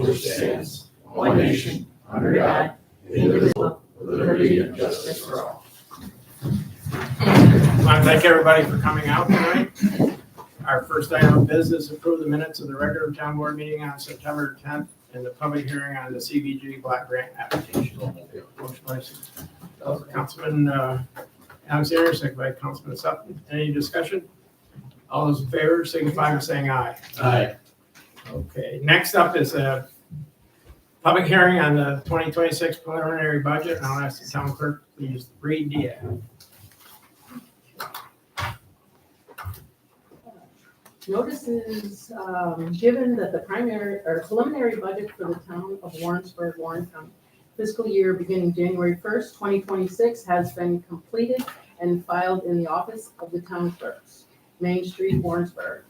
which stands one nation under God, indivisible, with liberty and justice for all. I want to thank everybody for coming out tonight. Our first item of business, approve the minutes of the regular town board meeting on September 10th and the public hearing on the CBG block grant application. Motion by Councilman Alexander, second by Councilman Sutton. Any discussion? All those in favor signify by saying aye. Aye. Okay, next up is a public hearing on the 2026 preliminary budget, and I'll ask the town clerk, please read the ad. Notice is given that the preliminary budget for the town of Warrensburg, Warren County, fiscal year beginning January 1st, 2026 has been completed and filed in the office of the town clerks, Main Street, Warrensburg,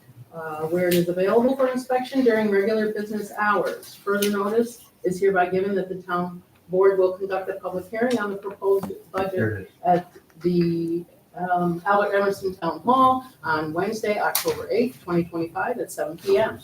where it is available for inspection during regular business hours. Further notice is hereby given that the town board will conduct a public hearing on the proposed budget at the Albert Emerson Town Hall on Wednesday, October 8th, 2025 at 7 p.m.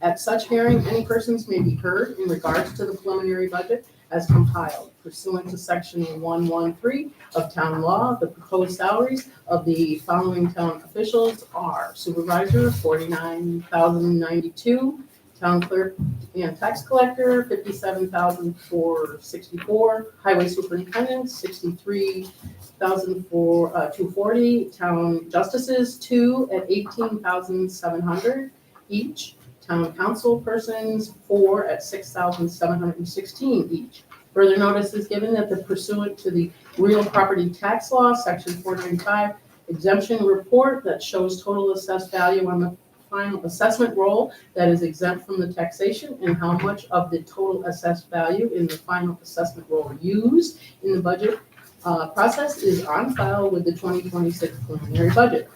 At such hearing, any persons may be heard in regards to the preliminary budget as compiled pursuant to section 113 of town law. The proposed salaries of the following town officials are supervisor, $49,092, town clerk and tax collector, $57,464, highway superintendent, $63,240, town justices, 2 at $18,700 each, town council persons, 4 at $6,716 each. Further notice is given that the pursuant to the real property tax law, section 495, exemption report that shows total assessed value on the final assessment roll that is exempt from the taxation and how much of the total assessed value in the final assessment roll used in the budget process is on file with the 2026 preliminary budget,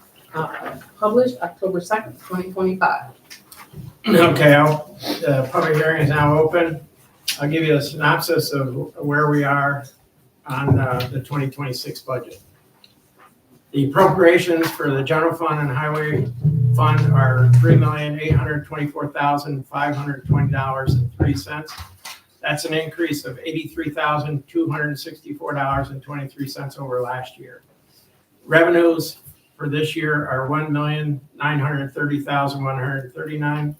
published October 2nd, 2025. Okay, the public hearing is now open. I'll give you a synopsis of where we are on the 2026 budget. The appropriations for the general fund and highway fund are $3,824,520.03. That's an increase of $83,264.23 over last year. Revenues for this year are $1,930,139.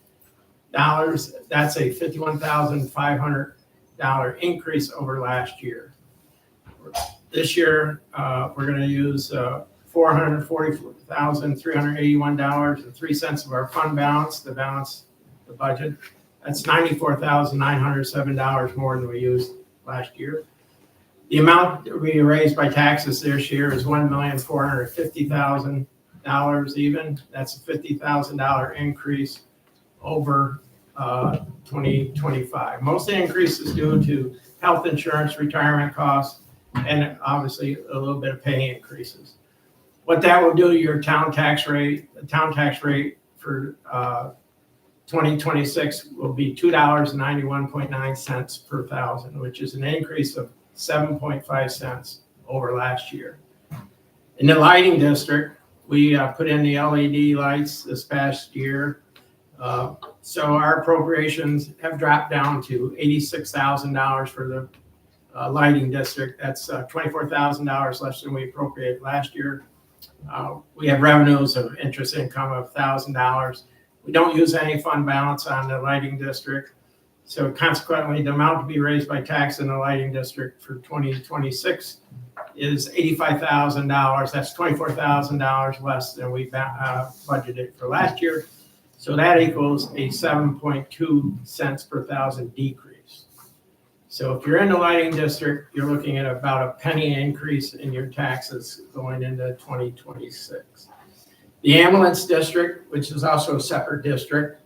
That's a $51,500 increase over last year. This year, we're going to use $444,381.03 of our fund balance, the budget. That's $94,907 more than we used last year. The amount that we raised by taxes this year is $1,450,000 even. That's a $50,000 increase over 2025. Most of the increase is due to health insurance, retirement costs, and obviously a little bit of pay increases. What that will do to your town tax rate, the town tax rate for 2026 will be $2.91.9 per thousand, which is an increase of 7.5 cents over last year. In the lighting district, we put in the LED lights this past year. So our appropriations have dropped down to $86,000 for the lighting district. That's $24,000 less than we appropriated last year. We have revenues of interest income of $1,000. We don't use any fund balance on the lighting district. So consequently, the amount to be raised by tax in the lighting district for 2026 is $85,000. That's $24,000 less than we budgeted for last year. So that equals a 7.2 cents per thousand decrease. So if you're in the lighting district, you're looking at about a penny increase in your taxes going into 2026. The ambulance district, which is also a separate district,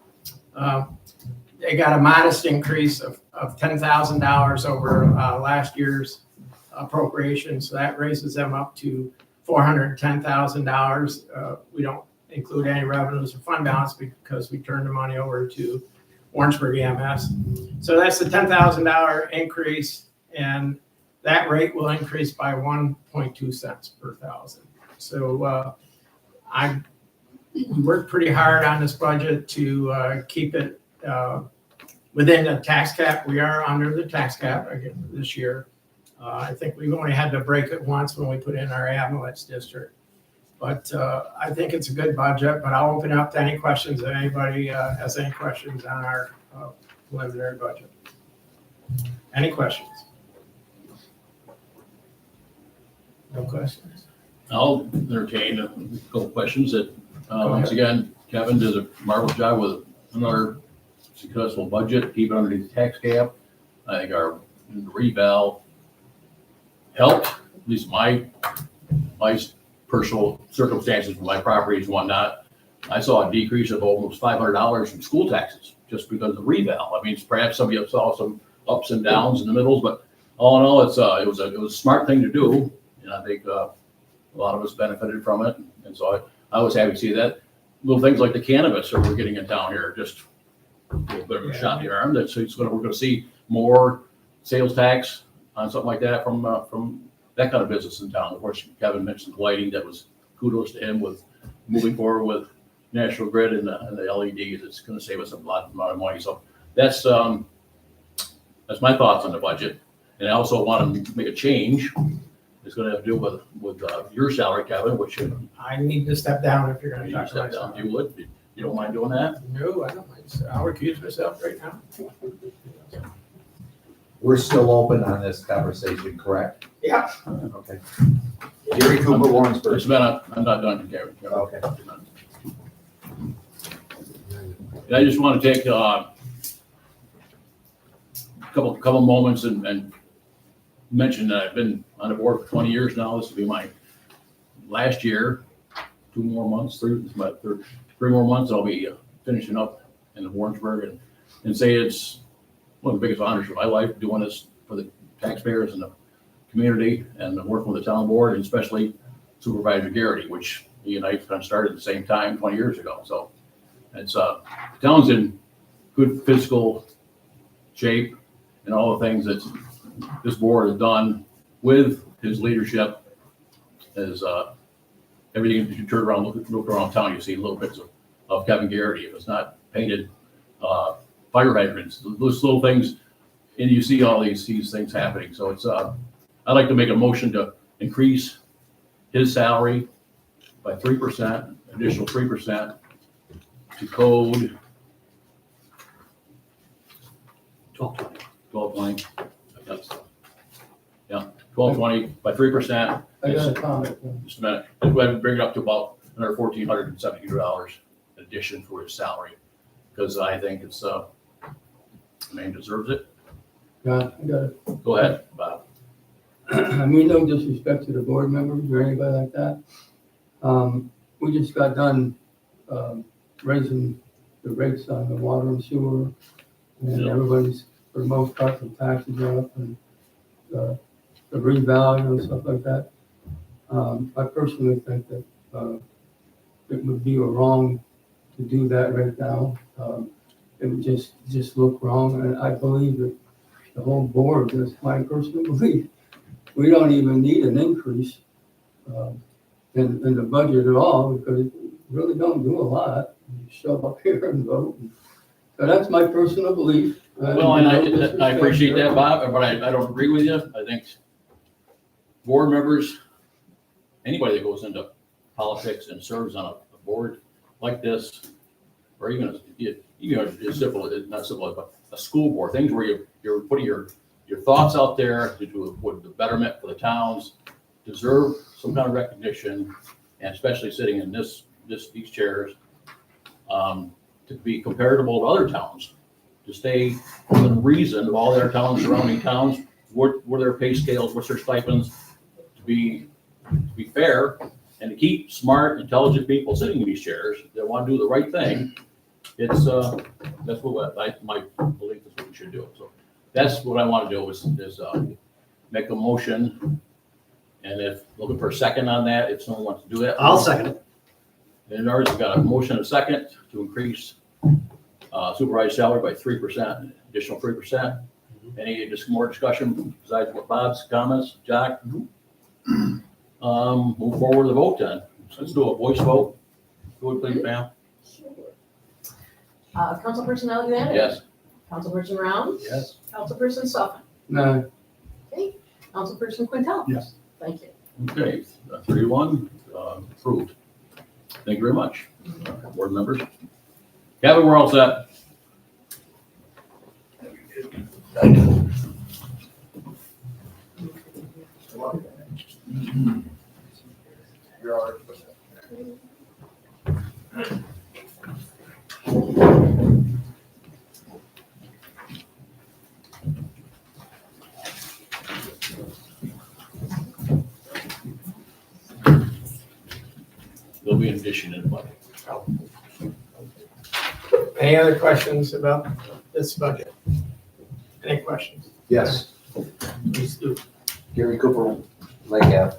they got a modest increase of $10,000 over last year's appropriation. So that raises them up to $410,000. We don't include any revenues or fund balance because we turn the money over to Warrensburg EMS. So that's a $10,000 increase, and that rate will increase by 1.2 cents per thousand. So we worked pretty hard on this budget to keep it within the tax cap. We are under the tax cap again this year. I think we've only had to break it once when we put in our ambulance district. But I think it's a good budget, but I'll open up to any questions if anybody has any questions on our preliminary budget. Any questions? No questions? I'll entertain a couple questions that, Go once ahead. again, Kevin did a marvelous job with another successful budget, keep it underneath the tax cap. I think our reval helped, at least my personal circumstances with my properties and whatnot. I saw a decrease of almost $500 in school taxes just because of the reval. I mean, perhaps somebody else saw some ups and downs in the middles, but all in all, it was a smart thing to do. And I think a lot of us benefited from it. And so I was happy to see that. Little things like the cannabis that we're getting in town here, just a little bit of a shot in the arm. We're going to see more sales tax on something like that from that kind of business in town. Of course, Kevin mentioned lighting. That was kudos to him with moving forward with National Grid and the LEDs. It's going to save us a lot of money. So that's my thoughts on the budget. And I also want to make a change. It's going to have to do with your salary, Kevin, which I need to step down if you're going to you talk step about down. You would? You don't mind doing that? No, I don't mind. So I'll recuse myself right now. We're still open on this conversation, correct? Yeah. Okay. Gary Cooper, Warrensburg. It's been I'm not done, Kevin. Okay. And I just want to take a couple moments and mention that I've been on the board for 20 years now. This will be my last year. 2 more months, three more months, I'll be finishing up in Warrensburg and say it's one of the biggest honors of my life, doing this for the taxpayers and the community and working with the town board, and especially Supervisor Garrity, which he and I kind of started at the same time 20 years ago. So it's the town's in good fiscal shape, and all the things that this board has done with his leadership is everything that you turn around, look around town, you see little bits of Kevin Garrity. If it's not painted fire hydrants, those little things, and you see all these things happening. So it's I'd like to make a motion to increase his salary by 3%, additional 3% to code 1220. Yeah, 1220 by 3%. I got a comment. Just a minute. Go ahead and bring it up to about another $1,472 addition for his salary, because I think it's the man deserves it. Yeah, I got it. Go ahead, Bob. I mean, no disrespect to the board members or anybody like that. We just got done raising the rates on the water and sewer, and Yeah. everybody's, for the most part, the taxes are up and the revalue and stuff like that. I personally think that it would be wrong to do that right now. It would just look wrong, and I believe that the whole board, that's my personal belief, we don't even need an increase in the budget at all, because we really don't do a lot. You show up here and vote. So that's my personal belief. Well, and I appreciate that, Bob, but I don't agree with you. I think board members, anybody that goes into politics and serves on a board like this, or even as simple, not simple, but a school board, things where you're putting your thoughts out there to do with the betterment for the towns, deserve some kind of recognition, and especially sitting in these chairs, to be comparable to other towns, to stay within reason of all their towns, surrounding towns, what their pay scales, what's their stipends, to be fair, and to keep smart, intelligent people sitting in these chairs that want to do the right thing. It's that's what my belief is what we should do. So that's what I want to do is make a motion, and if looking for a second on that, if someone wants to do that. I'll second it. And ours has got a motion and a second to increase supervised salary by 3%, additional 3%. Any more discussion besides what Bob's comments, Jack? Move forward with the vote then. Let's do a voice vote. Go ahead, please, ma'am. Councilperson Alexander? Yes. Councilperson Rounds? Yes. Councilperson Suffolk? No, Councilperson Quintel? Yes. Thank you. Okay, 3-1, approved. Thank you very much, board members. Kevin, we're all set. There'll be an addition in the budget. Any other questions about this budget? Any questions? Yes. Please do. Gary Cooper, Lake Ave.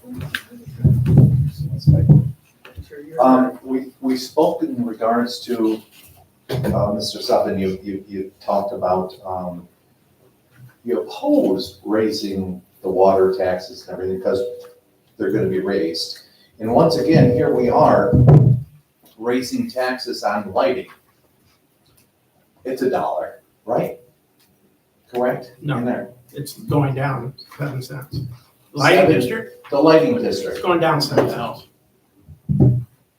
We spoke in regards to, Mr. Sutton, you talked about, you opposed raising the water taxes and everything because they're gonna be raised. And once again, here we are raising taxes on lighting. It's $1, right? Correct? No. In there. It's going down 7 cents. Lighting Seven. district, The lighting it's district. going down 7 cents.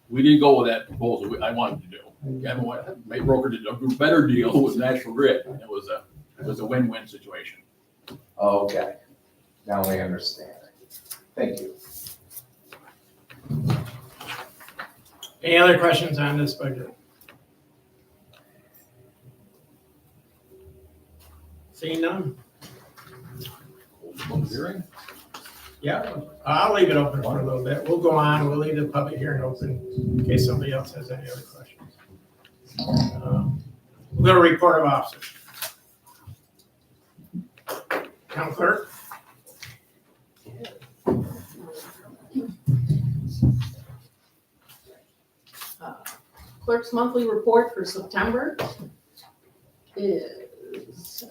We didn't go with that proposal I wanted to do. Kevin May brokered a better deal with National Grid. It was a win-win situation. Okay, now I understand. Thank you. Any other questions on this budget? Seeing none? Public hearing? Yeah, I'll leave it open for a little bit. We'll go on, we'll leave the public hearing open in case somebody else has any other questions. We'll go to report of officers. Town clerk? Clerk's monthly report for September is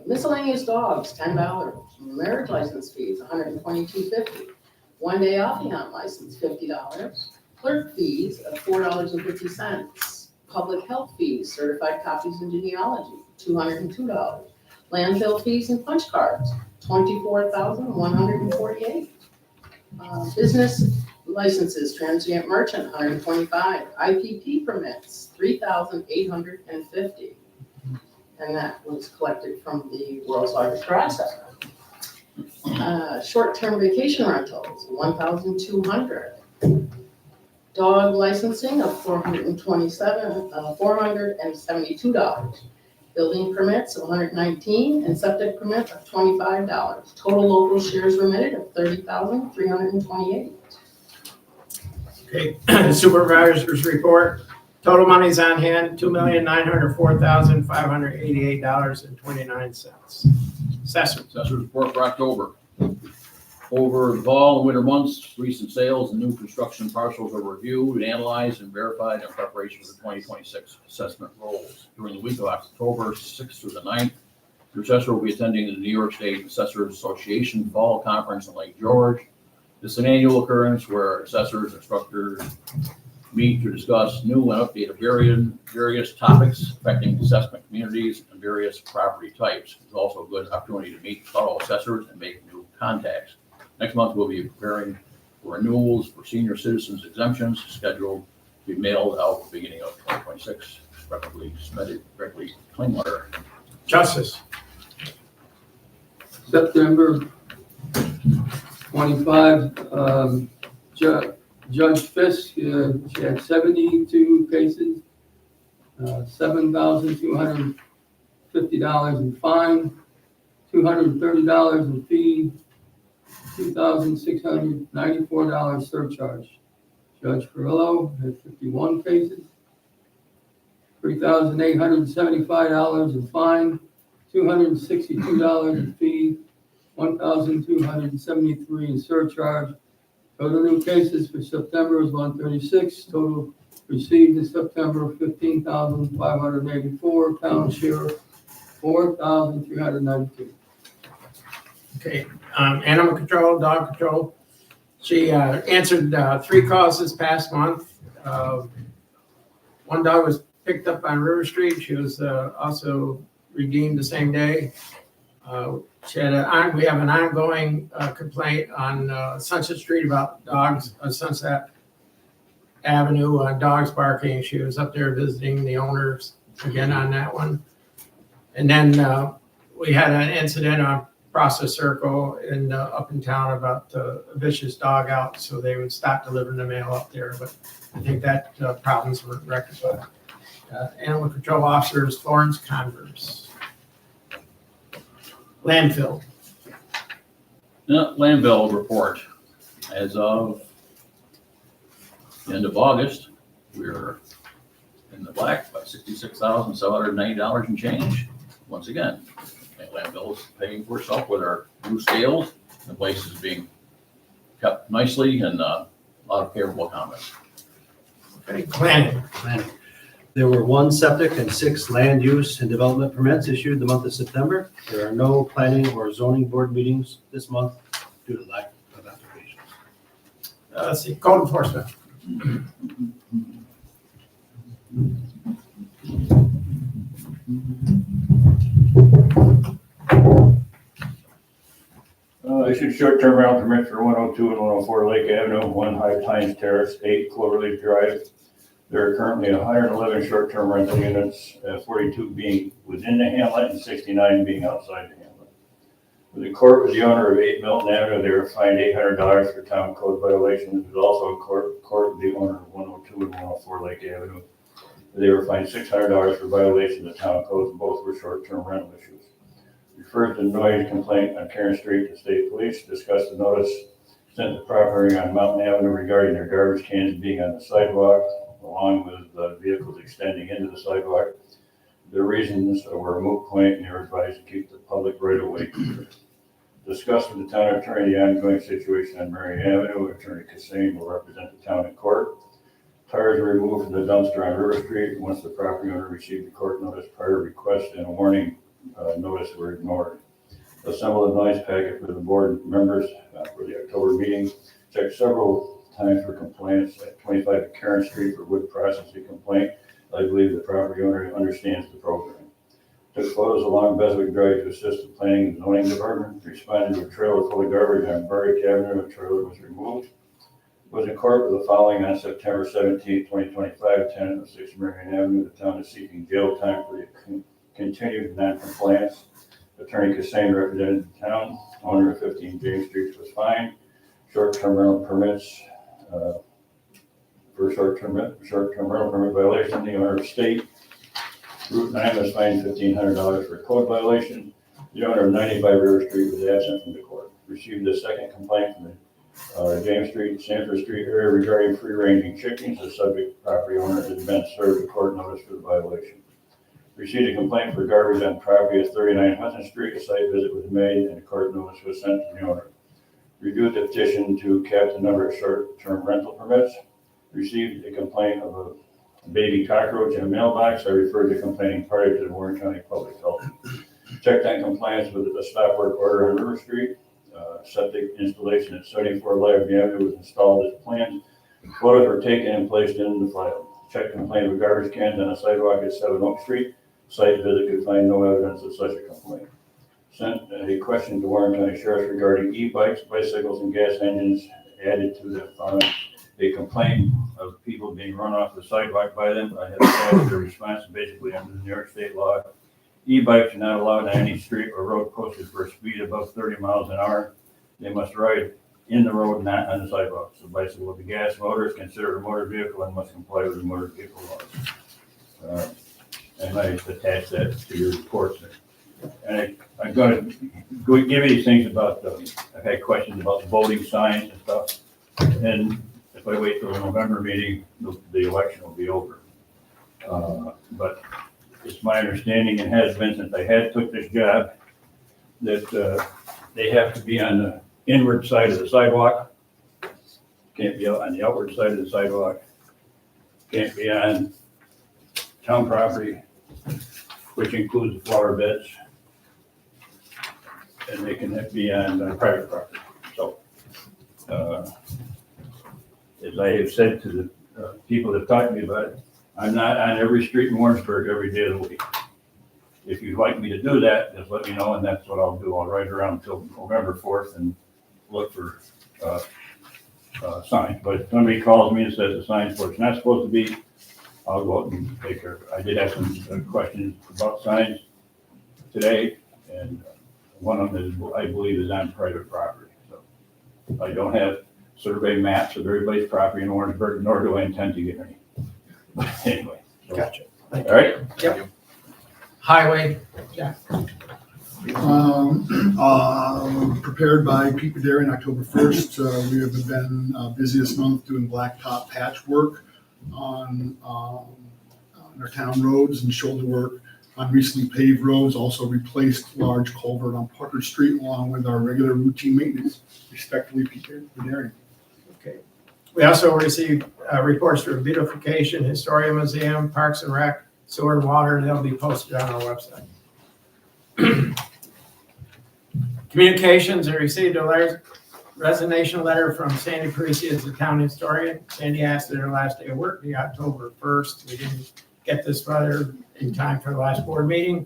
miscellaneous dogs, $10. Marriage license fees, $122.50. 1 day off on license, $50. Clerk fees of $4.50. Public health fees, certified copies and genealogy, $202. Landfill fees and punch cards, $24,148. Business licenses, transient merchant, $125. IPP permits, $3,850. And that was collected from the world's largest garage sale. Short-term vacation rentals, $1,200. Dog licensing of $472. Building permits of $119 and septic permit of $25. Total local shares remitted of $30,328. Okay, supervisor's report. Total monies on hand, $2,904,588.29. Assessor. Assessor's report for October. Over the fall and winter months, recent sales and new construction parcels are reviewed, analyzed, and verified in preparation for the 2026 assessment rolls. During the week of October 6th through the 9th, the assessor will be attending the New York State Assessors Association Fall Conference in Lake George. This is an annual occurrence where assessors, instructors meet to discuss new and updated various topics affecting assessment communities and various property types. It's also a good opportunity to meet fellow assessors and make new contacts. Next month, we'll be preparing for renewals for senior citizens exemptions scheduled to be mailed out at the beginning of 2026, preferably submitted directly to Klingler. Justice. September 25, Judge Fisk, she had 72 cases, $7,250 in fine, $230 in fee, $2,694 surcharge. Judge Carrillo had 51 cases, $3,875 in fine, $262 in fee, $1,273 in surcharge. Total new cases for September is 136. Total received in September, 15,584. Town share, 4,392. Okay, animal control, dog control. She answered 3 calls this past month. One dog was picked up on River Street. She was also redeemed the same day. We have an ongoing complaint on Sunset Street about dogs, Sunset Avenue, dogs barking. She was up there visiting the owners again on that one. And then we had an incident on Process Circle up in town about a vicious dog out, so they would stop delivering the mail up there. But I think that problems were rectified. Animal Control Officers Florence Converse. Landfill. Landfill report. As of the end of August, we're in the black by $66,790 and change. Once again, landfill is paying for itself with our new scales. The place is being kept nicely and a lot of favorable comments. Okay, planning. There were 1 septic and 6 land use and development permits issued the month of September. There are no planning or zoning board meetings this month due to lack of applications. Let's see, code enforcement. Issued short-term rental permit for 102 and 104 Lake Avenue, 1 High Pines Terrace, 8 Cloverleaf Drive. There are currently 111 short-term rental units, 42 being within the hamlet and 69 being outside the hamlet. The court was the owner of 8 Milton Avenue. They were fined $800 for town code violations. It was also a court with the owner of 102 and 104 Lake Avenue. They were fined $600 for violations of town codes. Both were short-term rental issues. Referred to noise complaint on Karen Street to state police. Discussed the notice sent to property on Mountain Avenue regarding their garbage cans being on the sidewalk, along with vehicles extending into the sidewalk. The reasons were a moot point, and they were advised to keep the public right away. Discussed with the town attorney the ongoing situation on Mary Avenue. Attorney Kassane will represent the town in court. Tires were removed from the dumpster on River Street once the property owner received the court notice. Prior request and a warning notice were ignored. Assembled a noise packet for the board members for the October meeting. Checked several times for complaints at 25 Karen Street for wood processing complaint. I believe the property owner understands the program. Took photos along Beswick Drive to assist the planning and zoning department. Responded to a trailer full of garbage on Berwick Avenue. A trailer was removed. Was in court with the following on September 17, 2025, tenant of 6 Marion Avenue. The town is seeking jail time for the continued non-compliance. Attorney Kassane represented the town. Owner of 15 James Street was fined. Short-term rental permits for short-term rental permit violation. The owner of State Route 9 was fined $1,500 for a code violation. The owner of 95 River Street was absent from the court. Received a second complaint from the James Street, Sanford Street area regarding free-ranging chickens. The subject property owner has been served a court notice for the violation. Received a complaint for garbage on property at 39 Hudson Street. A site visit was made and a court notice was sent to the owner. Reviewed the petition to cap the number of short-term rental permits. Received a complaint of a baby cockroach in a mailbox. I referred the complaining party to the Warren County Public Health. Checked on compliance with the stop work order on River Street. Septic installation at 74 Live Avenue was installed as planned. Photos were taken and placed in the file. Checked complaint of garbage cans on a sidewalk at 7 Oak Street. Site visit could find no evidence of such a complaint. Sent a question to Warren County Sheriff regarding e-bikes, bicycles, and gas engines. Added to the following a complaint of people being run off the sidewalk by them. I have asked their response basically under the New York State law. E-bikes are not allowed on any street or road posted for a speed above 30 miles an hour. They must ride in the road, not on the sidewalk. So bicycle with a gas motor is considered a motor vehicle and must comply with the motor vehicle laws. And I attach that to your report. And I'm going to go give you these things about, I've had questions about the voting signs and stuff. And if I wait till the November meeting, the election will be over. But it's my understanding and has been since I took this job that they have to be on the inward side of the sidewalk. Can't be on the outward side of the sidewalk. Can't be on town property, which includes the flower beds. And they can be on private property. So, as I have said to the people that talked to me about it, I'm not on every street in Warrensburg every day of the week. if you'd like me to do that, just let me know, and that's what I'll do. I'll ride around until November 4th and look for signs. But if somebody calls me and says the sign's where it's not supposed to be, I'll go out and take care of it. I did have some questions about signs today, and one of them is, I believe, is on private property. So I don't have survey maps of everybody's property in Warrensburg, nor do I intend to get any. But anyway. So, Gotcha. all right? Highway, yeah. Prepared by Pete Badarian, October 1st. We have been busy this month doing blacktop patchwork on our town roads and shoulder work on recently paved roads. Also replaced large culvert on Parker Street along with our regular routine maintenance. Respectfully, Pete Badarian. Okay. We also received reports for beautification, Historia Museum, Parks and Rec, sewer and water, and they'll be posted on our website. Communications, I received a resignation letter from Sandy Parisi as the town historian. Sandy asked that her last day of work be October 1st. We didn't get this letter in time for the last board meeting.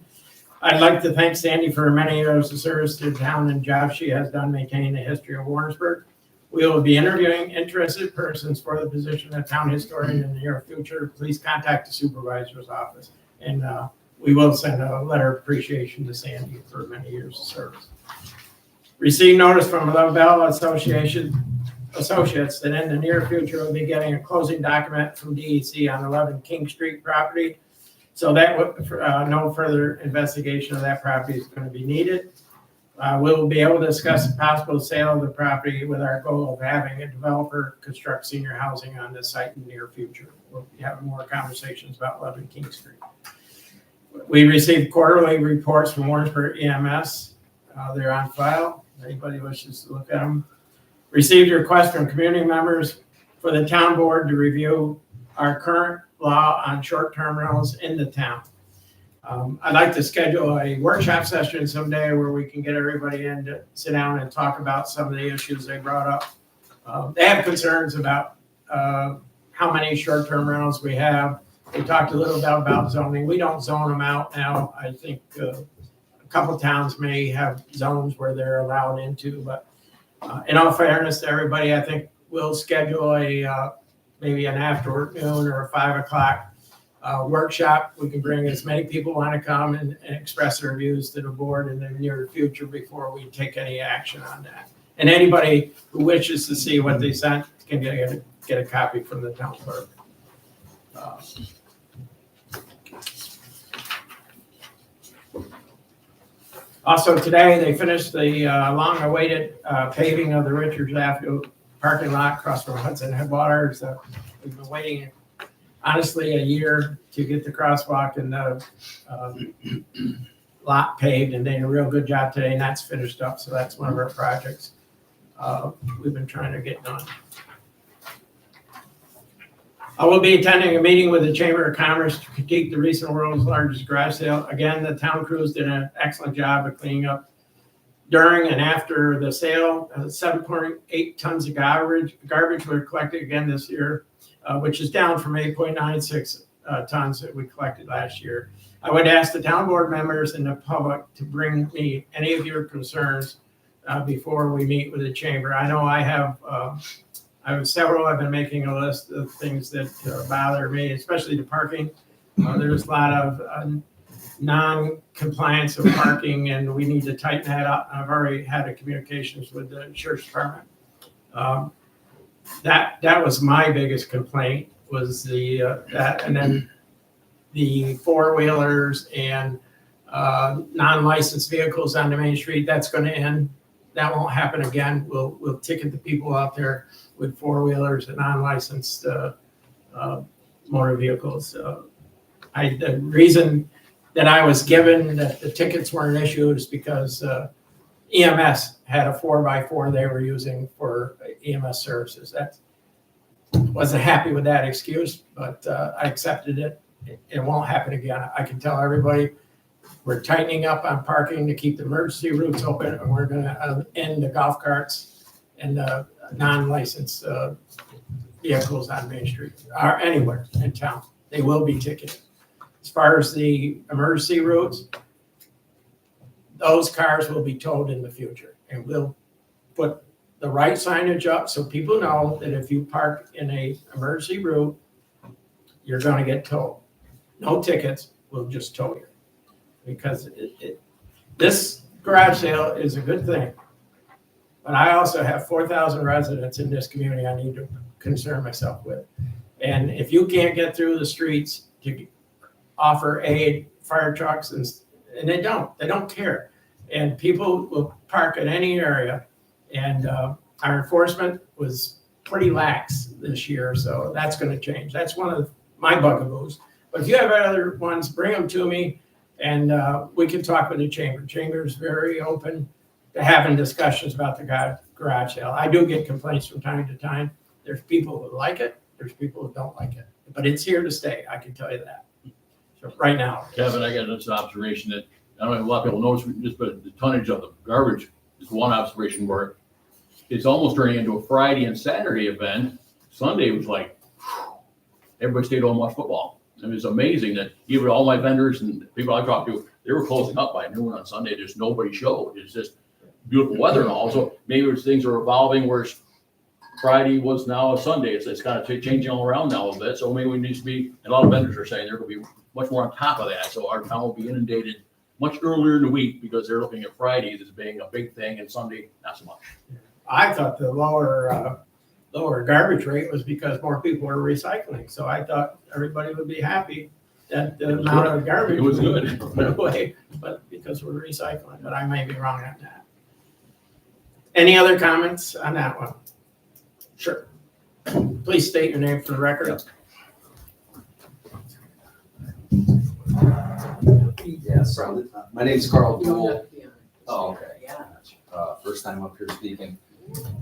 I'd like to thank Sandy for many years of service to the town and job she has done maintaining the history of Warrensburg. We will be interviewing interested persons for the position of town historian in the near future. Please contact the supervisor's office. And we will send a letter of appreciation to Sandy for many years of service. Received notice from LaBelle Associates that in the near future we'll be getting a closing document from DEC on 11 King Street property. So that no further investigation of that property is going to be needed. We'll be able to discuss the possible sale of the property with our goal of having a developer construct senior housing on this site in the near future. We'll be having more conversations about 11 King Street. We received quarterly reports from Warrensburg EMS. They're on file. If anybody wishes to look at them. Received a request from community members for the town board to review our current law on short-term rentals in the town. I'd like to schedule a workshop session someday where we can get everybody in to sit down and talk about some of the issues they brought up. They have concerns about how many short-term rentals we have. They talked a little bit about zoning. We don't zone them out now. I think a couple towns may have zones where they're allowed into, but in all fairness to everybody, I think we'll schedule a maybe an afternoon or a 5 o'clock workshop. We can bring as many people want to come and express their views to the board in the near future before we take any action on that. And anybody who wishes to see what they sent can get a copy from the town clerk. Also today, they finished the long-awaited paving of the Richards Avenue parking lot across from Hudson Headwaters. We've been waiting, honestly, a year to get the crosswalk and the lot paved, and they did a real good job today, and that's finished up. So that's one of our projects we've been trying to get done. I will be attending a meeting with the Chamber of Commerce to critique the recent world's largest garage sale. Again, the town crews did an excellent job of cleaning up during and after the sale. 7.8 tons of garbage were collected again this year, which is down from 8.96 tons that we collected last year. I would ask the town board members and the public to bring me any of your concerns before we meet with the chamber. I know I have several. I've been making a list of things that bother me, especially the parking. There's a lot of non-compliance of parking, and we need to tighten that up. I've already had a communications with the church department. That was my biggest complaint, was that, and then the four-wheelers and non-licensed vehicles on the main street. That's going to end. That won't happen again. We'll ticket the people out there with four-wheelers and non-licensed motor vehicles. The reason that I was given that the tickets weren't issued is because EMS had a 4x4 they were using for EMS services. That wasn't happy with that excuse, but I accepted it. It won't happen again. I can tell everybody we're tightening up on parking to keep the emergency routes open, and we're going to end the golf carts and the non-licensed vehicles on Main Street or anywhere in town. They will be ticketed. As far as the emergency routes, those cars will be towed in the future. And we'll put the right signage up so people know that if you park in a emergency route, you're gonna get towed. No tickets, we'll just tow you. Because this garage sale is a good thing. But I also have 4,000 residents in this community I need to concern myself with. And if you can't get through the streets to offer aid, fire trucks, and they don't care. And people will park in any area. And our enforcement was pretty lax this year, so that's gonna change. That's one of my bugaboos. But if you have other ones, bring them to me, and we can talk with the chamber. Chamber's very open to having discussions about the garage sale. I do get complaints from time to time. There's people who like it, there's people who don't like it, but it's here to stay, I can tell you that. So right now. Kevin, I got this observation that, I don't know if a lot of people notice this, but the tonnage of the garbage is one observation where it's almost turning into a Friday and Saturday event. Sunday was like, whew, everybody stayed home and watched football. And it's amazing that even all my vendors and people I talked to, they were closing up by noon on Sunday. There's nobody showed. It's just beautiful weather and all. So maybe things are evolving where Friday was now a Sunday. It's kind of changing all around now a bit. So maybe we need to be, and a lot of vendors are saying they're going to be much more on top of that. So our town will be inundated much earlier in the week because they're looking at Fridays as being a big thing and Sunday, not so much. I thought the lower garbage rate was because more people were recycling. So I thought everybody would be happy that the amount of garbage It was good. went away, but because we're recycling, but I may be wrong on that. Any other comments on that one? Sure. Please state your name for the record. Yes, my name is Carl You don't Duell. have to be on it. Oh, okay. Yeah. First time up here speaking.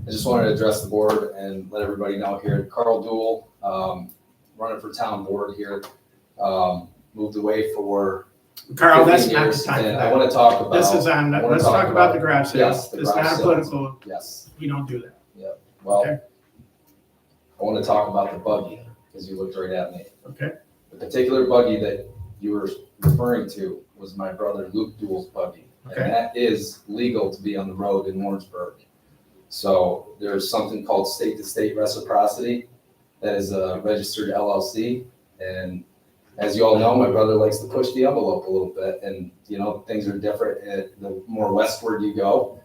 I just wanted to address the board and let everybody know here, Carl Duell, running for town board here. Moved away for Carl, that's 15 not the years, time for and I that. want to talk about. This is on, I wanna let's talk talk about about- the garage sale. Yes, the It's garage not sale. political. Yes, We don't do that. well, Okay. I want to talk about the buggy, because you looked right at me. Okay. The particular buggy that you were referring to was my brother Luke Duell's buggy. Okay. And that is legal to be on the road in Warrensburg. So there's something called state-to-state reciprocity that is a registered LLC. And as you all know, my brother likes to push the envelope a little bit, and things are different the more westward you go.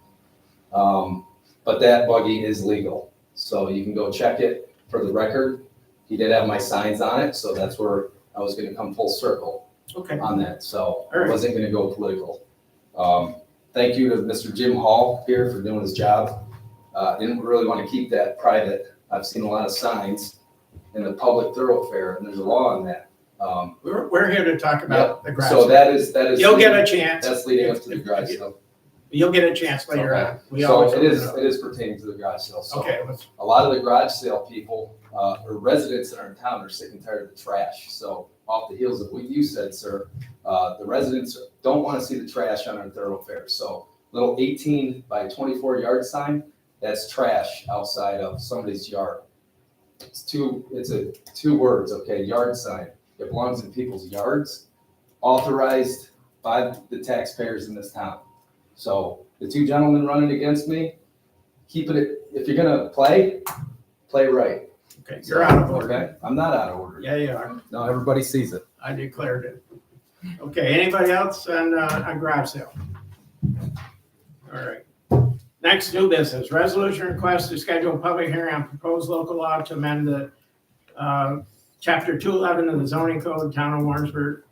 But that buggy is legal, so you can go check it for the record. He did have my signs on it, so that's where I was going to come full circle Okay. on that. So All I right. wasn't going to go political. Thank you to Mr. Jim Hall here for doing his job. Didn't really want to keep that private. I've seen a lot of signs in the public thoroughfare, and there's a law on that. We're here to talk about the garage So sale. that is. You'll get a chance. That's leading up to the garage sale. You'll get a chance later on. We So always it open is pertaining to the garage sale. up. So Okay, let's, a lot of the garage sale people, or residents in our town are sick and tired of the trash. So off the heels of what you said, sir, the residents don't want to see the trash on our thoroughfare. So little 18 by 24 yard sign, that's trash outside of somebody's yard. It's two words, okay, yard sign. It belongs in people's yards, authorized by the taxpayers in this town. So the two gentlemen running against me, keep it, if you're gonna play right. okay, you're out of order. Okay, I'm not out of order. Yeah, you are. No, everybody sees it. I declared it. Okay, anybody else on garage sale? All right. Next, new business, resolution request to schedule a public hearing on proposed local law to amend the chapter 211 of the zoning code, town of Warrensburg,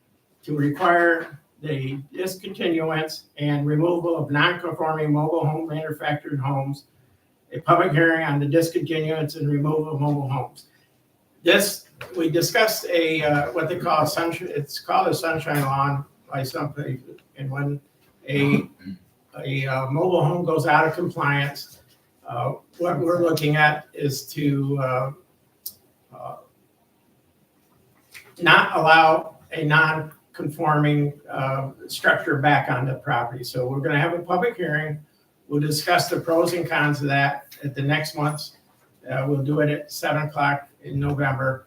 to require the discontinuance and removal of non-conforming mobile home manufactured homes, a public hearing on the discontinuance and removal of mobile homes. This, we discussed what they call it's called a sunshine law by somebody, and when a mobile home goes out of compliance, what we're looking at is to not allow a non-conforming structure back on the property. So we're gonna have a public hearing. We'll discuss the pros and cons of that at the next month's. We'll do it at 7 o'clock in November.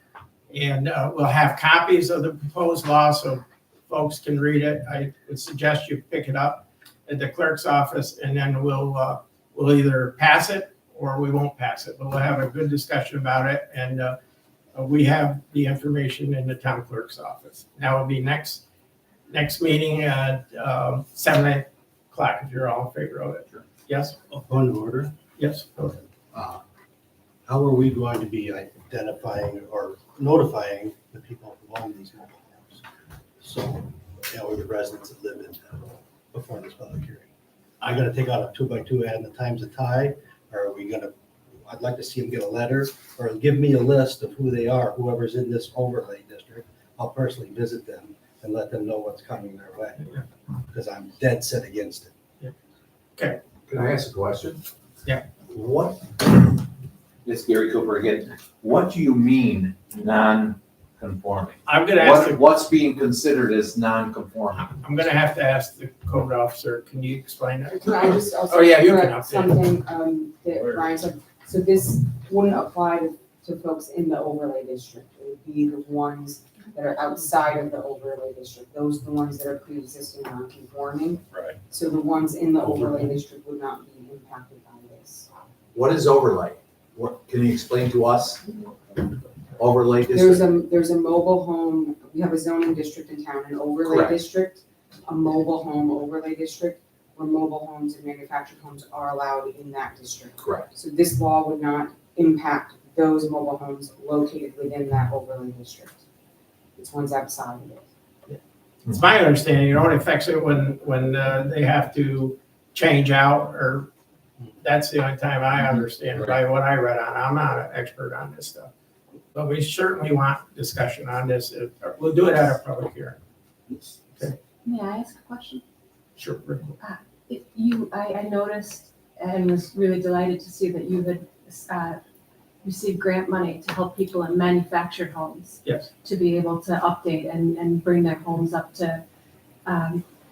And we'll have copies of the proposed law so folks can read it. I would suggest you pick it up. at the clerk's office, and then we'll either pass it or we won't pass it. But we'll have a good discussion about it, and we have the information in the town clerk's office. That will be next meeting at 7 o'clock, if you're all in favor of it. Yes? Point of order. Yes? Okay. How are we going to be identifying or notifying the people who own these mobile homes? So, or the residents that live in them before this public hearing? I'm gonna take out a 2x2 ad in the Times of Tie, or are we gonna, I'd like to see them get a letter, or give me a list of who they are, whoever's in this overlay district. I'll personally visit them and let them know what's coming their way, because I'm dead set against it. Can I ask a question? Yeah. What, it's Gary Cooper again, what do you mean non-conforming? I'm gonna ask What's being considered as non-conforming? I'm gonna have to ask the code officer, can you explain that? Can I just also Oh, yeah, you can correct update. something, that Brian said? So this wouldn't apply to folks in the overlay district. It would be the ones that are outside of the overlay district. Those are the ones that are pre-existing non-conforming. Right. So the ones in the overlay district would not be impacted by this. What is overlay? What, can you explain to us? Overlay There's district? a mobile home, we have a zoning district in town, an overlay Correct. district, a mobile home overlay district, where mobile homes and manufactured homes are allowed in that district. Correct. So this law would not impact those mobile homes located within that overlay district. It's ones outside of it. It's my understanding, it only affects it when they have to change out, or that's the only time I understand by what I read on. I'm not an expert on this stuff. But we certainly want discussion on this. We'll do it at a public hearing. May I ask a question? Sure. I noticed and was really delighted to see that you had received grant money to help people in manufactured homes. Yes. To be able to update and bring their homes up to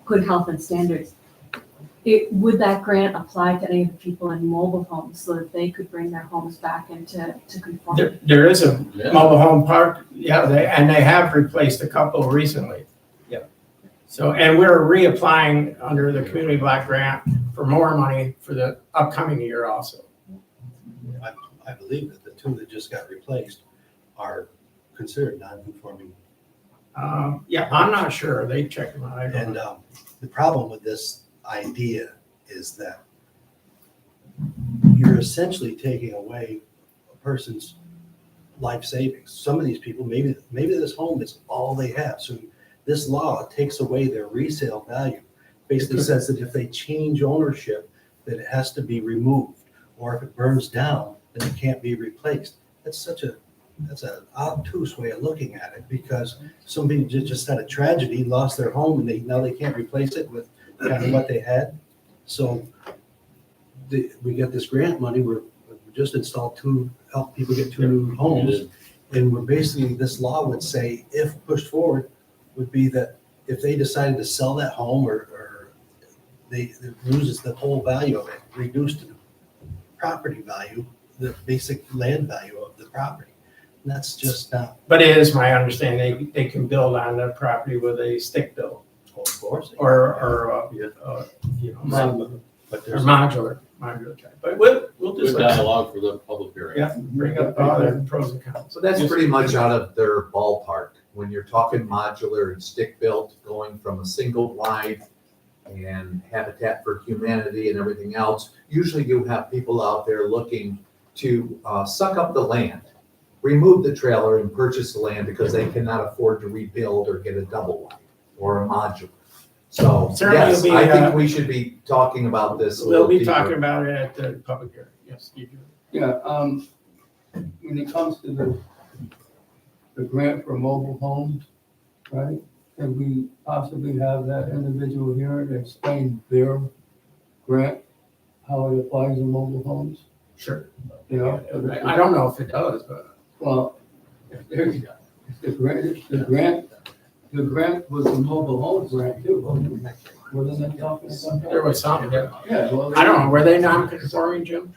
good health and standards. Would that grant apply to any of the people in mobile homes so that they could bring their homes back into conformity? There is a Yeah. mobile home park, yeah, and they have replaced a couple recently. Yeah. So, and we're reapplying under the Community Block Grant for more money for the upcoming year also. I believe that the two that just got replaced are considered non-conforming. Yeah, I'm not sure. They checked them out. I don't And know. the problem with this idea is that you're essentially taking away a person's life savings. Some of these people, maybe this home is all they have. So this law takes away their resale value. Basically says that if they change ownership, that it has to be removed, or if it burns down, then it can't be replaced. That's an obtuse way of looking at it, because somebody just had a tragedy, lost their home, and now they can't replace it with kind of what they had. So we get this grant money, we just installed help people get 2 new homes. And we're basically, this law would say, if pushed forward, would be that if they decided to sell that home or it loses the whole value of it, reduced to the property value, the basic land value of the property. And that's just not, But it is my understanding they can build on the property with a stick build of course. or But or there's, modular type. But we'll Good just dialogue for the public hearing. yeah, bring up all the pros and cons. So that's pretty much out of their ballpark. When you're talking modular and stick-built, going from a single wide and Habitat for Humanity and everything else, usually you have people out there looking to suck up the land, remove the trailer and purchase the land because they cannot afford to rebuild or get a double wide or a modular. So, Certainly yes, you'll be, I think we should be talking about this a We'll little be deeper. talking about it at the public hearing. Yes, you do. Yeah, when it comes to the grant for mobile homes, right? Can we possibly have that individual here to explain their grant, how it applies to mobile homes, Sure. you know? I don't know if it does, but Well, if there's, the grant was a mobile home grant too, wasn't it? Wasn't it talking about that? there was something. Yeah. Yeah, well. I don't know. Were they non-conforming, Jim?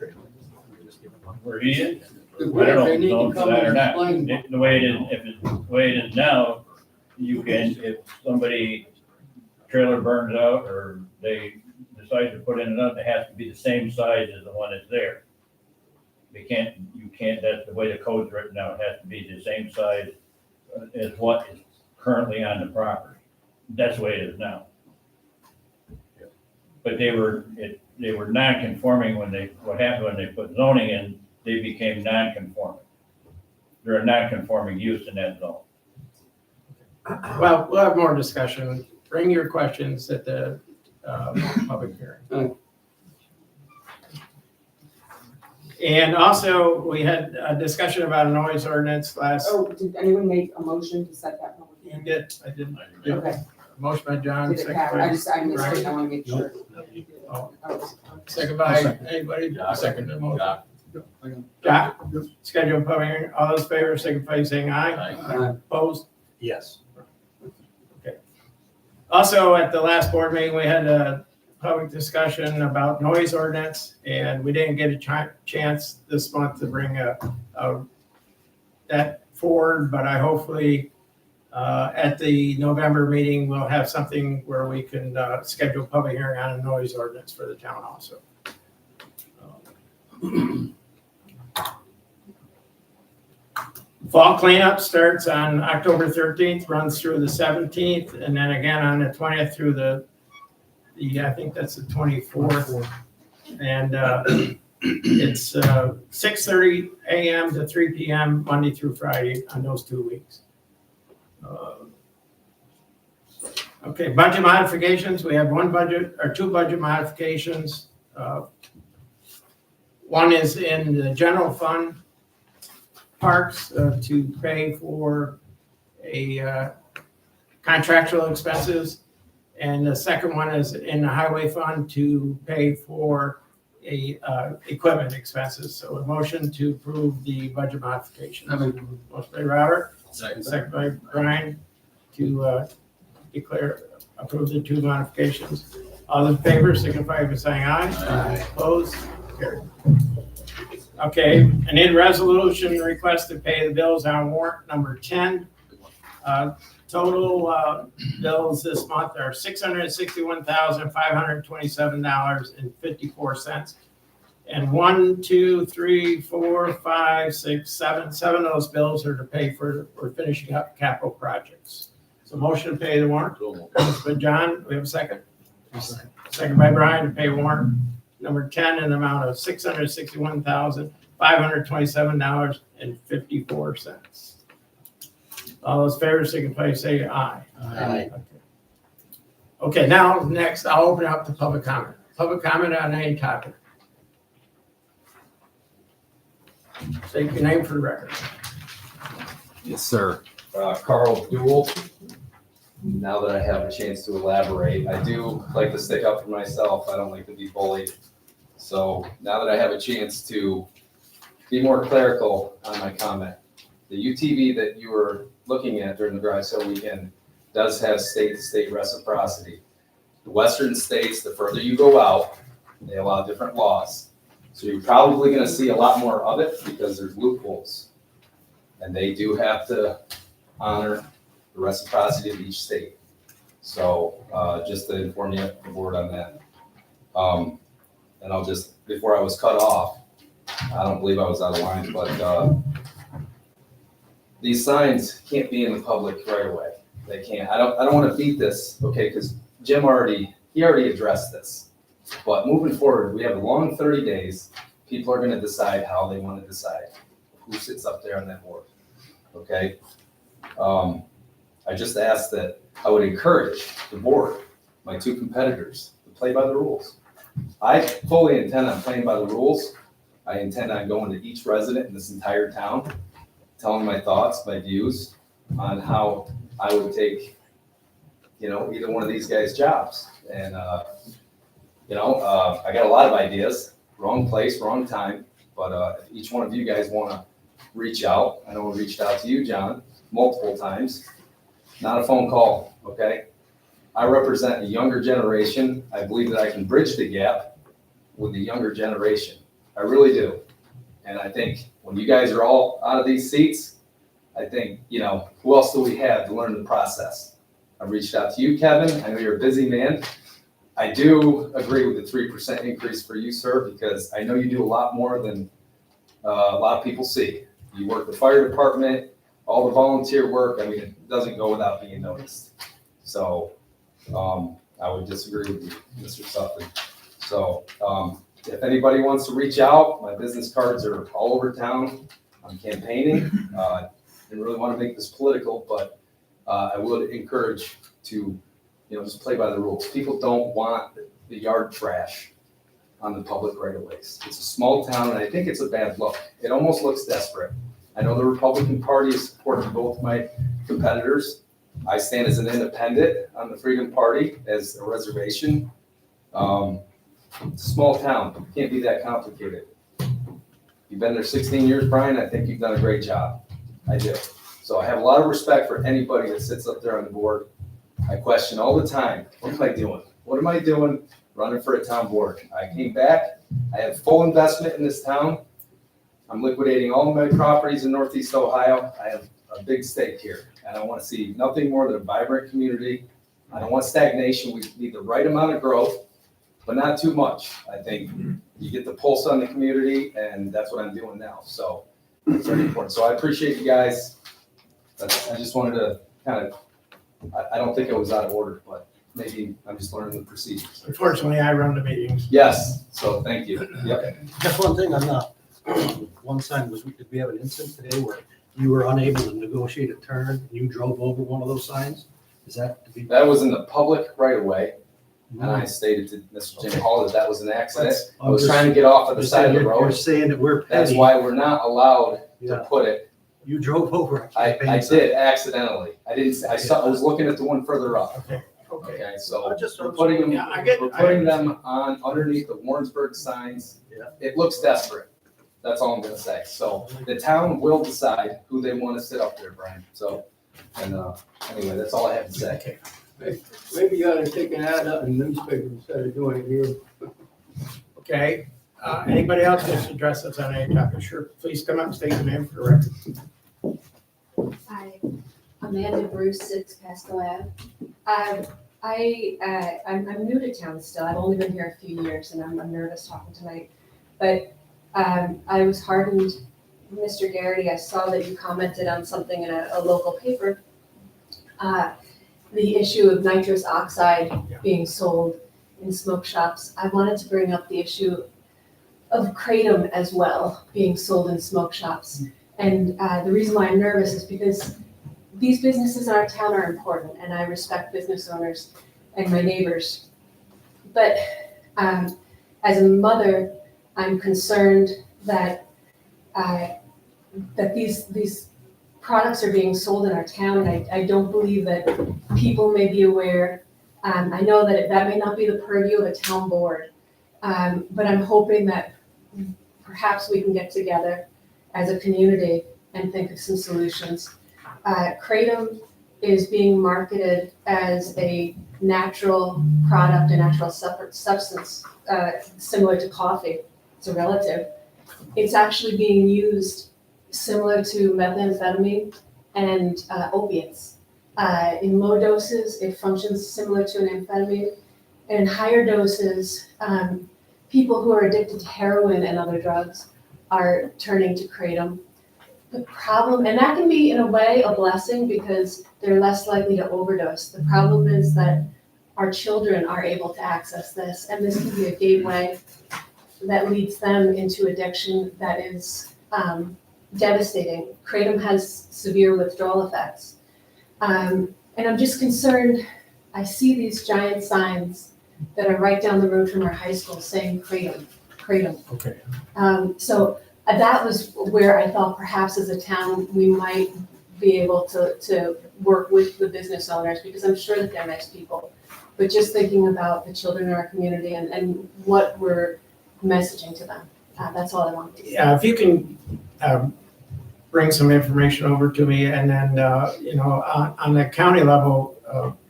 Where he is. The I grant, don't they need know to if come that or and not. explain. The way it is, if it's the way it is now, you can, if somebody trailer burns out or they decides to put in another, it has to be the same size as the one that's there. You can't, that's the way the code's written now, it has to be the same size as what is currently on the property. That's the way it is now. But they were non-conforming what happened when they put zoning in, they became non-conforming. They're a non-conforming use in that zone. Well, we'll have more discussion. Bring your questions at the public hearing. And also, we had a discussion about a noise ordinance last, Oh, did anyone make a motion to set that public you hearing? did, I did. Okay, Motion by John, did it second pass? I by, missed it, I wanna make sure. oh, Oh, second by anybody, second the motion. I got- Jack, Yep. schedule a public hearing. All those in favor, signify by saying aye. Aye. Opposed? Yes. Also, at the last board meeting, we had a public discussion about noise ordinance, and we didn't get a chance this month to bring that forward, but I hopefully, at the November meeting, we'll have something where we can, schedule a public hearing on a noise ordinance for the town also. Fall cleanup starts on October 13th, runs through the 17th, and then again on the 20th through the I think that's the 24th. And it's 6:30 a.m. to 3 p.m. Monday through Friday on those 2 weeks. Okay, budget modifications. We have two budget modifications. One is in the general fund parks to pay for a contractual expenses. And the second one is in the highway fund to pay for a equipment expenses. So a motion to approve the budget modification. Motion by Robert, second by Brian to approve the two modifications. All in favor, signify by saying aye. Aye. Opposed? Carried. Okay, I need a resolution request to pay the bills on warrant number 10. Total bills this month are $661,527.54. And 1, 2, 3, 4, 5, 6, 7 of those bills are to pay for finishing up capital projects. So motion to pay the warrant. Motion by John, we have a second? Second by Brian to pay warrant number 10 in the amount of $661,527.54. All those in favor, signify by saying aye. Aye. Okay, now, next, I'll open up to public comment. Public comment on any topic. State your name for the record. Yes, sir. Carl Duell. Now that I have a chance to elaborate, I do like to stick up for myself. I don't like to be bullied. So now that I have a chance to be more clerical on my comment, the UTV that you were looking at during the dry sale weekend does have state-to-state reciprocity. The western states, the further you go out, they allow different laws. So you're probably going to see a lot more of it because there's loopholes. And they do have to honor the reciprocity of each state. So just to inform you, the board on that. And I'll just, before I was cut off, I don't believe I was out of line, but these signs can't be in the public right away. They can't. I don't want to beat this, okay, because Jim already addressed this. But moving forward, we have a long 30 days. People are going to decide how they want to decide who sits up there on that board, okay? I just asked that I would encourage the board, my two competitors, to play by the rules. I fully intend on playing by the rules. I intend on going to each resident in this entire town, telling my thoughts, my views on how I would take, either one of these guys' jobs. And, I got a lot of ideas, wrong place, wrong time. But if each one of you guys want to reach out, I know I reached out to you, John, multiple times. Not a phone call, okay? I represent a younger generation. I believe that I can bridge the gap with the younger generation. I really do. And I think when you guys are all out of these seats, I think, who else do we have to learn the process? I reached out to you, Kevin. I know you're a busy man. I do agree with the 3% increase for you, sir, because I know you do a lot more than a lot of people see. You work the fire department, all the volunteer work, I mean, it doesn't go without being noticed. So, I would disagree with you, Mr. Sutton. So, if anybody wants to reach out, my business cards are all over town. I'm campaigning. Didn't really want to make this political, but I would encourage to, just play by the rules. People don't want the yard trash on the public right of ways. It's a small town, and I think it's a bad look. It almost looks desperate. I know the Republican Party is supporting both my competitors. I stand as an independent on the Freedom Party as a reservation. It's a small town, it can't be that complicated. You've been there 16 years, Brian, I think you've done a great job. I do. So I have a lot of respect for anybody that sits up there on the board. I question all the time, what am I doing? What am I doing running for a town board? I came back, I have full investment in this town. I'm liquidating all of my properties in Northeast Ohio. I have a big stake here, and I want to see nothing more than a vibrant community. I don't want stagnation. We need the right amount of growth, but not too much. I think you get the pulse on the community, and that's what I'm doing now. So it's very important. So I appreciate you guys. I just wanted to kind of, I don't think it was out of order, but maybe I'm just learning the procedures. Unfortunately, I run the meetings. Yes, so thank you. Yep. Just one thing on that. One sign was, did we have an incident today where you were unable to negotiate a turn, and you drove over one of those signs? Is that to be? That was in the public right of way. And I stated to Mr. Jim Hall that that was an accident. I was trying to get off of the side of the You're road. saying that we're petty. That's why we're not allowed to Yeah. put it. You drove over a I campaign sign. did accidentally. I didn't, I was looking at the one further up. Okay. Okay, so I just- we're putting them, Yeah, I get- we're putting them on underneath the Warrensburg signs. Yeah. It looks desperate. That's all I'm gonna say. So the town will decide who they want to sit up there, Brian. So, and, anyway, that's all I have to say. Maybe you ought to take an ad out in the newspaper instead of doing it here. Okay, anybody else wish to address us on any topic? Sure, please come up and state your name for the record. Hi, Amanda Bruce, 6 Pascal Ave. I'm new to town still. I've only been here a few years and I'm nervous talking tonight. But I was heartened, Mr. Garrity, I saw that you commented on something in a local paper. The issue of nitrous oxide being sold in smoke shops. I wanted to bring up the issue of kratom as well, being sold in smoke shops. And the reason why I'm nervous is because these businesses in our town are important, and I respect business owners and my neighbors. But as a mother, I'm concerned that that these products are being sold in our town, and I don't believe that people may be aware. I know that that may not be the purview of a town board, but I'm hoping that perhaps we can get together as a community and think of some solutions. Kratom is being marketed as a natural product, a natural substance, similar to coffee. It's a relative. It's actually being used similar to methamphetamine and opiates. In low doses, it functions similar to an amphetamine. And in higher doses, people who are addicted to heroin and other drugs are turning to kratom. The problem, and that can be in a way a blessing because they're less likely to overdose. The problem is that our children are able to access this, and this can be a gateway that leads them into addiction that is devastating. Kratom has severe withdrawal effects. And I'm just concerned, I see these giant signs that are right down the road from our high school saying kratom. Okay. So that was where I thought perhaps as a town, we might be able to work with the business owners, because I'm sure that they're nice people. But just thinking about the children in our community and what we're messaging to them. That's all I wanted to say. Yeah, if you can bring some information over to me, and then, on the county level,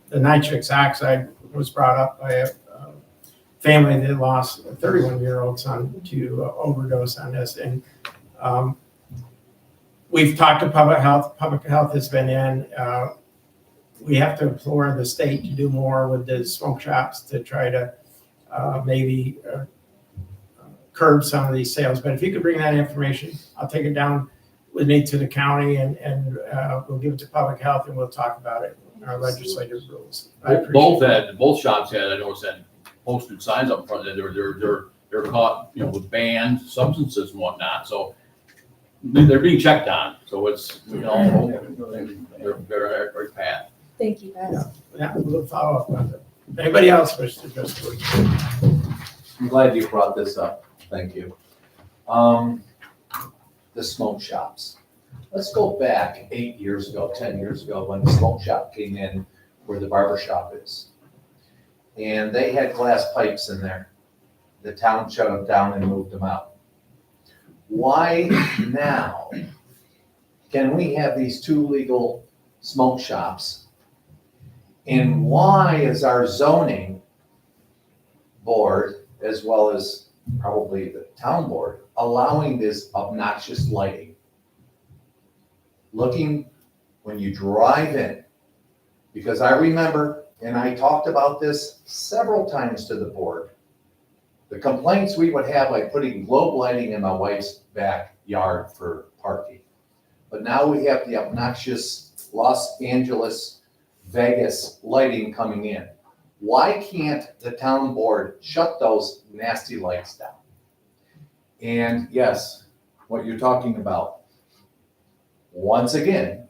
the nitrous oxide was brought up by a family that lost a 31-year-old son to overdose on this. And we've talked to public health. Public health has been in. we have to implore the state to do more with the smoke shops to try to maybe curb some of these sales. But if you could bring that information, I'll take it down with me to the county and we'll give it to public health and we'll talk about it in our legislative rules. I appreciate Both shops had, I noticed, had posted signs up front that they're caught, with banned substances and whatnot, so they're being checked on, so it's, they're at right path. Thank you, guys. Yeah, we'll follow up on it. Anybody else wish to address the board? I'm glad you brought this up. Thank you. The smoke shops. Let's go back 8 years ago, 10 years ago, when the smoke shop came in where the barber shop is. And they had glass pipes in there. The town shut them down and moved them out. Why now can we have these two legal smoke shops? And why is our zoning board, as well as probably the town board, allowing this obnoxious lighting? Looking when you drive in, because I remember, and I talked about this several times to the board, the complaints we would have like putting globe lighting in my wife's backyard for parking. But now we have the obnoxious Los Angeles, Vegas lighting coming in. Why can't the town board shut those nasty lights down? And yes, what you're talking about, once again,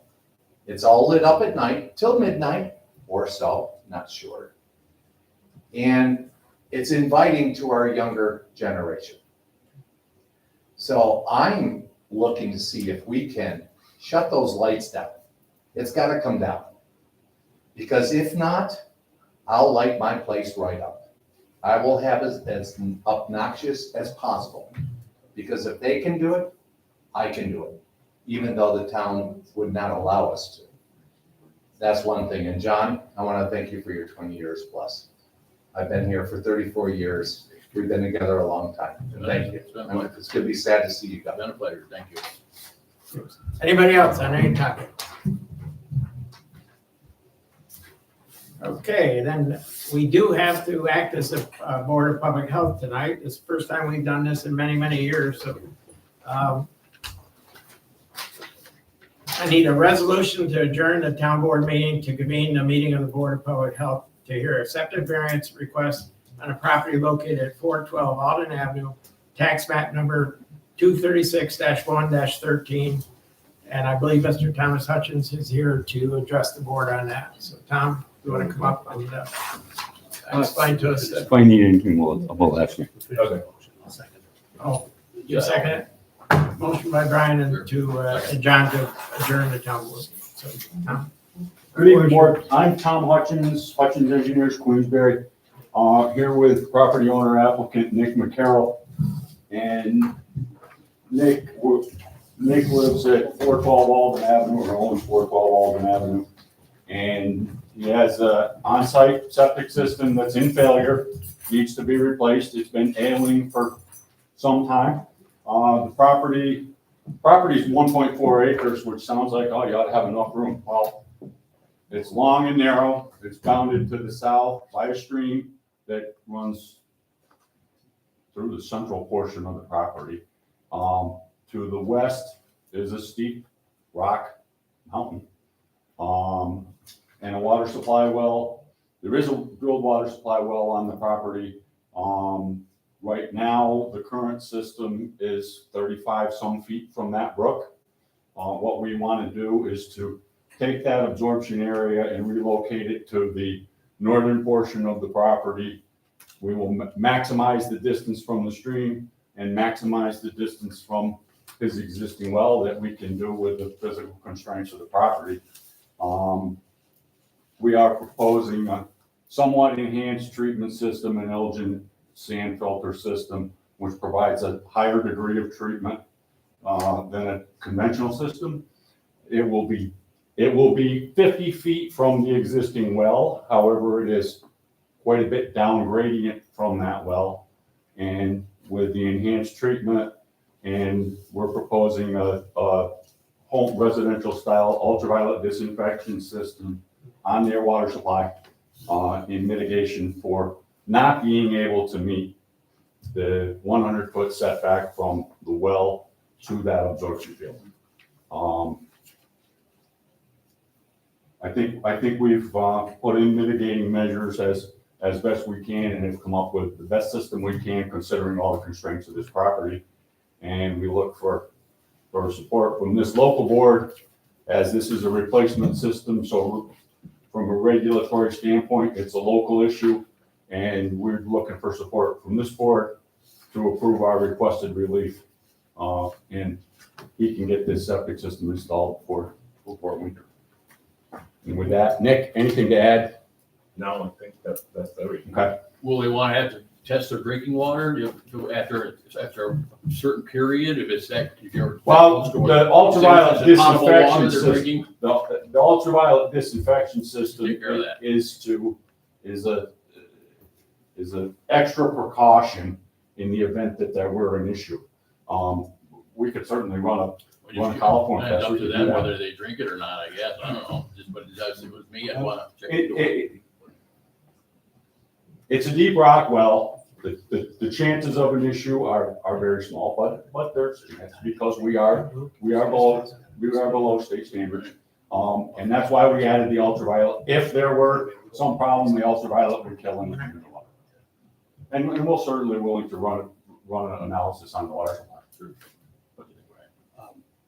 it's all lit up at night till midnight or so, not sure. And it's inviting to our younger generation. So I'm looking to see if we can shut those lights down. It's gotta come down. Because if not, I'll light my place right up. I will have as obnoxious as possible. Because if they can do it, I can do it, even though the town would not allow us to. That's one thing. And John, I want to thank you for your 20 years plus. I've been here for 34 years. We've been together a long time. Thank you. It's going to be sad to see you go. It's been a pleasure, thank you. Anybody else on any topic? Okay, then we do have to act as a Board of Public Health tonight. It's the first time we've done this in many, many years, so. I need a resolution to adjourn the town board meeting to convene a meeting of the Board of Public Health to hear accepted variance request on a property located at 412 Alden Avenue, tax map number 236-1-13. And I believe Mr. Thomas Hutchins is here to address the board on that. So Tom, you want to come up and explain to us? If I need anything, we'll ask you. Okay. Oh, you second it? Motion by Brian and John to adjourn the town board. So, Tom. Good evening, board. I'm Tom Hutchins, Hutchins Engineers, Queensbury. Here with property owner applicant Nick McCarroll. And Nick lives at 412 Alden Avenue, or owns 412 Alden Avenue. And he has an on-site septic system that's in failure, needs to be replaced. It's been ailing for some time. The property is 1.4 acres, which sounds like, oh, you ought to have enough room. Well, it's long and narrow. It's bounded to the south by a stream that runs through the central portion of the property. To the west is a steep rock mountain, and a water supply well. There is a drilled water supply well on the property. Right now, the current system is 35 some feet from that brook. What we want to do is to take that absorption area and relocate it to the northern portion of the property. We will maximize the distance from the stream and maximize the distance from his existing well that we can do with the physical constraints of the property. We are proposing a somewhat enhanced treatment system, an Elgin sand filter system, which provides a higher degree of treatment than a conventional system. It will be 50 feet from the existing well. However, it is quite a bit down gradient from that well. And with the enhanced treatment, and we're proposing a home residential style ultraviolet disinfection system on their water supply, in mitigation for not being able to meet the 100-foot setback from the well to that absorption field. I think we've put in mitigating measures as best we can and have come up with the best system we can considering all the constraints of this property. And we look for support from this local board, as this is a replacement system. So from a regulatory standpoint, it's a local issue, and we're looking for support from this board to approve our requested relief. And he can get this septic system installed before winter. And with that, Nick, anything to add? No, I think that's everything. Okay. Will they want to have to test their drinking water after a certain period, if it's that, if you're. Well, the ultraviolet Is it potable water disinfection they're system, drinking? the ultraviolet disinfection system Take care of that. is a extra precaution in the event that there were an issue. We could certainly run a California It's test. up We to could do them that. whether they drink it or not, I guess, I don't know, just, but it does, it was me, I'd want to check. It's a deep rock well. The chances of an issue are very small, but there's, that's because we are below state standards. And that's why we added the ultraviolet. If there were some problem, the ultraviolet would kill anything in the water. And we'll certainly willing to run an analysis on the water supply.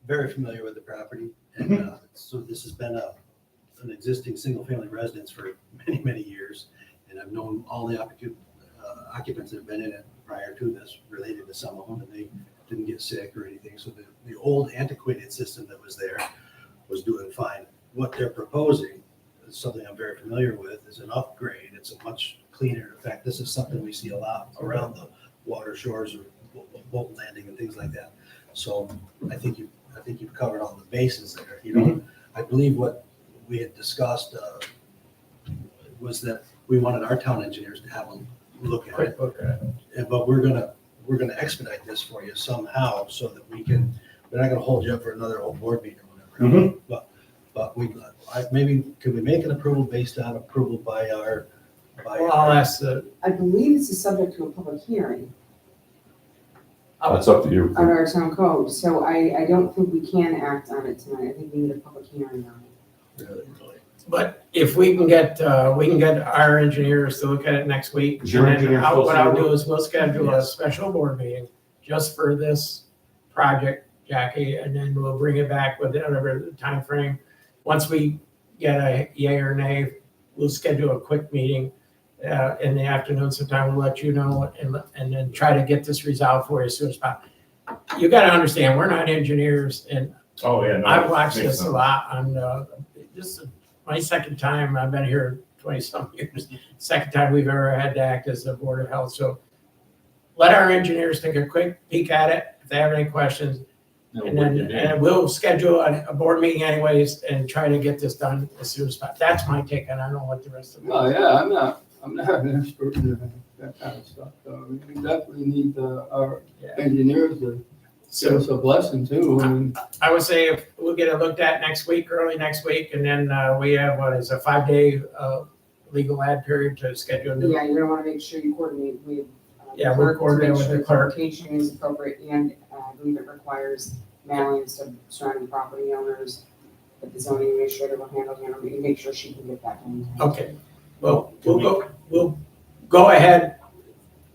Very familiar with the property, and so this has been an existing single-family residence for many, many years, and I've known all the occupants that have been in it prior to this, related to some of them, and they didn't get sick or anything. So the old antiquated system that was there was doing fine. What they're proposing is something I'm very familiar with, is an upgrade. It's a much cleaner. In fact, this is something we see a lot around the water shores or boat landing and things like that. So I think you've covered all the bases there. You know, I believe what we had discussed was that we wanted our town engineers to have a look at it. But we're gonna expedite this for you somehow so that we're not gonna hold you up for another whole board meeting or whatever. But maybe could we make an approval based on approval by our. Well, I'll ask I believe this is subject to a public hearing That's up to you. on our town code, so I don't think we can act on it tonight. I think we need a public hearing on it. But if we can get our engineers to look at it next week. Is your and then engineer still what I'll do suitable? is we'll schedule a special board meeting just for this project, Jackie, and then we'll bring it back with whatever the timeframe. Once we get a yay or nay, we'll schedule a quick meeting in the afternoon sometime. We'll let you know and then try to get this resolved for you as soon as possible. You got to understand, we're not engineers, and Oh, yeah. no, I've watched makes this a sense. lot on, this is my second time, I've been here 20-some years, second time we've ever had to act as a Board of Health, so let our engineers take a quick peek at it, if they have any questions, and we'll schedule a board meeting anyways, and try to get this done as soon as possible. That's my take, and I don't know what the rest of it. Oh, yeah, I'm not an expert in that kind of stuff, so we definitely need our engineers to give us a blessing too. I mean, I would say if we'll get it looked at next week, early next week, and then we have, a 5-day legal ad period to schedule a new. Yeah, you're gonna wanna make sure you coordinate with. Yeah, we'll coordinate with the clerk. Publication is appropriate, and I believe it requires mailings to surrounding property owners, that the zoning administrator will handle, and make sure she can get that done. Okay, well, we'll go ahead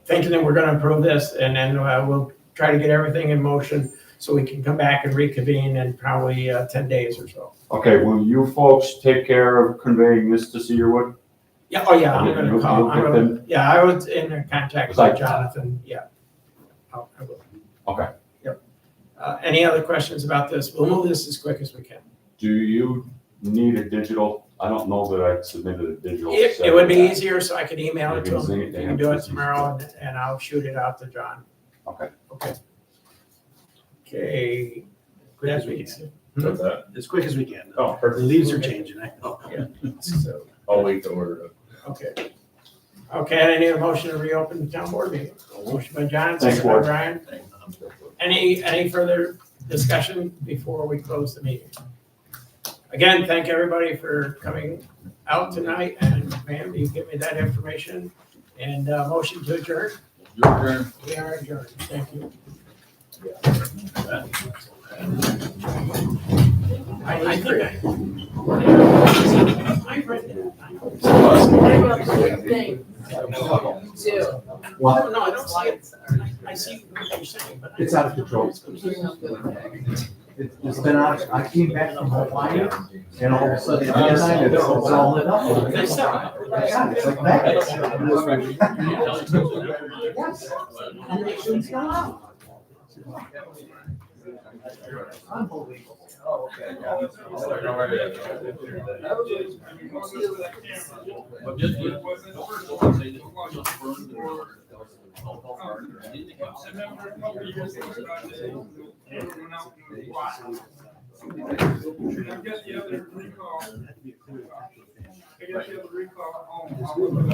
thinking that we're gonna approve this, and then we'll try to get everything in motion so we can come back and reconvene in probably 10 days or so. Okay, will you folks take care of conveying this to Cedarwood? Yeah, oh yeah, I'm Okay, gonna you'll call, get them? yeah, I was in contact It's like- with Jonathan, yeah. I will. Okay. Yep. Any other questions about this? We'll move this as quick as we can. Do you need a digital? I don't know that I submitted a digital. It would be easier so I could email it to You can zing him. it You to can him. do it tomorrow and I'll shoot it out to John. Okay. Okay. Okay. As we can. What's that? As quick as we can. Oh, The perfect. leaves are changing, I know. Yeah. So, I'll wait to order it. okay. Okay, I need a motion to reopen the town board meeting. Motion by John, Thanks, second by Ward. Brian. Any further discussion before we close the meeting? Again, thank everybody for coming out tonight, and Pam, you give me that information, and motion to adjourn. Your turn. We are adjourned, thank you. I think I read that. Thing. Do. What? No, I don't see it. I see what you're saying, but. It's out of control. It's been out, I came back from Hawaii and all of a sudden, it's all lit up. Nice stuff. Yeah, it's like magnets. Yes. And it shouldn't go out. Unbelievable. Oh, okay. But just with- first of all, say that just burn the door. Anything else? I guess the other recall on